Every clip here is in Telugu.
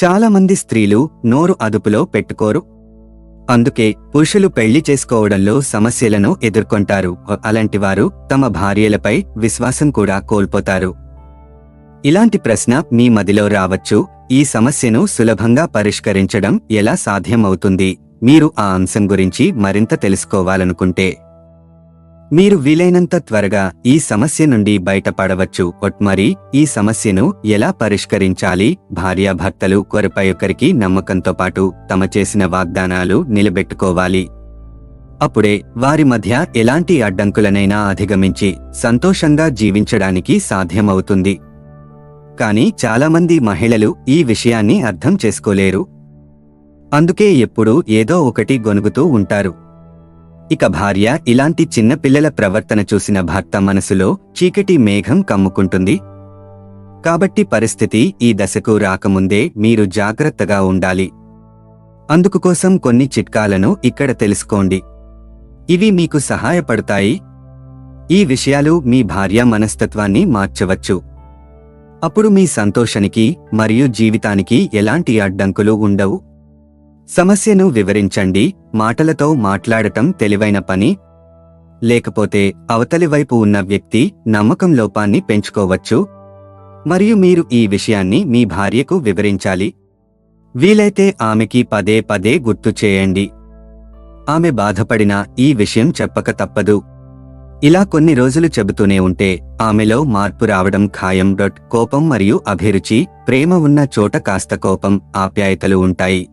చాలామంది స్త్రీలు నోరు అదుపులో పెట్టుకోరు. అందుకే పురుషులు పెళ్లి చేసుకోవడంలో సమస్యలను ఎదుర్కొంటారు. అలాంటివారు తమ భార్యలపై విశ్వాసం కూడా కోల్పోతారు. ఇలాంటి ప్రశ్న మీ మదిలో రావచ్చు, ఈ సమస్యను సులభంగా పరిష్కరించడం ఎలా సాధ్యమవుతుంది? మీరు ఆ అంశం గురించి మరింత తెలుసుకోవాలనుకుంటే మీరు వీలైనంత త్వరగా ఈ సమస్య నుండి బయటపడవచ్చు. మరి ఈ సమస్యను ఎలా పరిష్కరించాలి? భార్యాభర్తలు ఒకరిపై ఒకరికి నమ్మకంతో పాటు తమ చేసిన వాగ్దానాలు నిలబెట్టుకోవాలి. అప్పుడే వారి మధ్య ఎలాంటి అడ్డంకులనైనా అధిగమించి సంతోషంగా జీవించడానికి సాధ్యమవుతుంది. కానీ చాలామంది మహిళలు ఈ విషయాన్ని అర్థం చేసుకోలేరు. అందుకే ఎప్పుడూ ఏదో ఒకటి గొనుగుతూ ఉంటారు. ఇక భార్య ఇలాంటి చిన్నపిల్లల ప్రవర్తన చూసిన భర్త మనసులో చీకటి మేఘం కమ్ముకుంటుంది. కాబట్టి పరిస్థితి ఈ దశకు రాకముందే మీరు జాగ్రత్తగా ఉండాలి. అందుకోసం కొన్ని చిట్కాలను ఇక్కడ తెలుసుకోండి. ఇవి మీకు సహాయపడతాయి. ఈ విషయాలు మీ భార్య మనస్తత్వాన్ని మార్చవచ్చు. అప్పుడు మీ సంతోషానికి మరియు జీవితానికి ఎలాంటి అడ్డంకులు ఉండవు. సమస్యను వివరించండి. మాటలతో మాట్లాడటం తెలివైన పని. లేకపోతే అవతలి వైపు ఉన్న వ్యక్తి నమ్మకం లోపాన్ని పెంచుకోవచ్చు. మరియు మీరు ఈ విషయాన్ని మీ భార్యకు వివరించాలి. వీలైతే ఆమెకి పదే పదే గుర్తు చేయండి. ఆమె బాధపడినా ఈ విషయం చెప్పక తప్పదు. ఇలా కొన్ని రోజులు చెబుతూనే ఉంటే ఆమెలో మార్పు రావడం ఖాయం. కోపం మరియు అభిరుచి. ప్రేమ ఉన్న చోట కాస్త కోపం, ఆప్యాయతలు ఉంటాయి.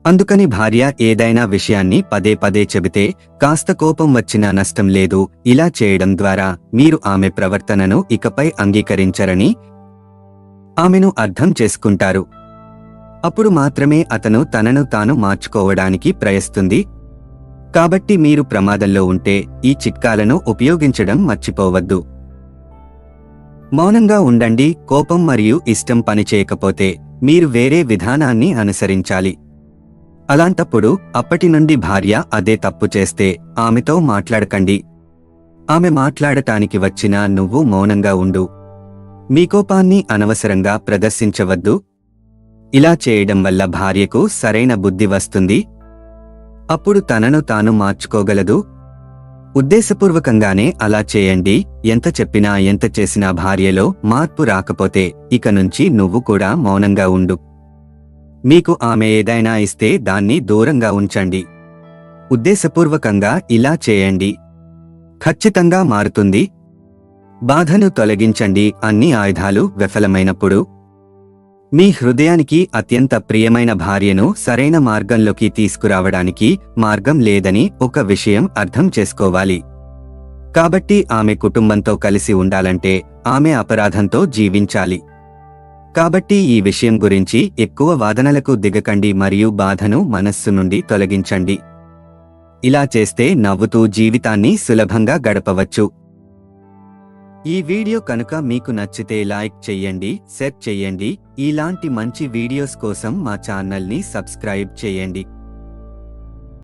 అందుకని భార్య ఏదైనా విషయాన్ని పదే పదే చెబితే కాస్త కోపం వచ్చినా నష్టం లేదు. ఇలా చేయడం ద్వారా మీరు ఆమె ప్రవర్తనను ఇకపై అంగీకరించరని ఆమెను అర్థం చేసుకుంటారు. అప్పుడు మాత్రమే అతను తనను తాను మార్చుకోవడానికి ప్రయత్నిస్తుంది. కాబట్టి మీరు ప్రమాదంలో ఉంటే ఈ చిట్కాలను ఉపయోగించడం మర్చిపోవద్దు. మౌనంగా ఉండండి. కోపం మరియు ఇష్టం పనిచేయకపోతే మీరు వేరే విధానాన్ని అనుసరించాలి. అలాంటప్పుడు అప్పటి నుండి భార్య అదే తప్పు చేస్తే ఆమెతో మాట్లాడకండి. ఆమె మాట్లాడటానికి వచ్చినా నువ్వు మౌనంగా ఉండు. మీ కోపాన్ని అనవసరంగా ప్రదర్శించవద్దు. ఇలా చేయడం వల్ల భార్యకు సరైన బుద్ధి వస్తుంది. అప్పుడు తనను తాను మార్చుకోగలదు. ఉద్దేశపూర్వకంగానే అలా చేయండి. ఎంత చెప్పినా ఎంత చేసినా భార్యలో మార్పు రాకపోతే ఇక నుంచి నువ్వు కూడా మౌనంగా ఉండు. మీకు ఆమె ఏదైనా ఇస్తే దాన్ని దూరంగా ఉంచండి. ఉద్దేశపూర్వకంగా ఇలా చేయండి. ఖచ్చితంగా మారుతుంది. బాధను తొలగించండి. అన్ని ఆయుధాలు విఫలమైనప్పుడు మీ హృదయానికి అత్యంత ప్రియమైన భార్యను సరైన మార్గంలోకి తీసుకురావడానికి మార్గం లేదని ఒక విషయం అర్థం చేసుకోవాలి. కాబట్టి ఆమె కుటుంబంతో కలిసి ఉండాలంటే ఆమె అపరాధంతో జీవించాలి. కాబట్టి ఈ విషయం గురించి ఎక్కువ వాదనలకు దిగకండి మరియు బాధను మనస్సు నుండి తొలగించండి. ఇలా చేస్తే నవ్వుతూ జీవితాన్ని సులభంగా గడపవచ్చు. ఈ వీడియో కనుక మీకు నచ్చితే లైక్ చెయ్యండి, షేర్ చెయ్యండి. ఇలాంటి మంచి వీడియోస్ కోసం మా ఛానల్ని సబ్స్క్రైబ్ చేయండి.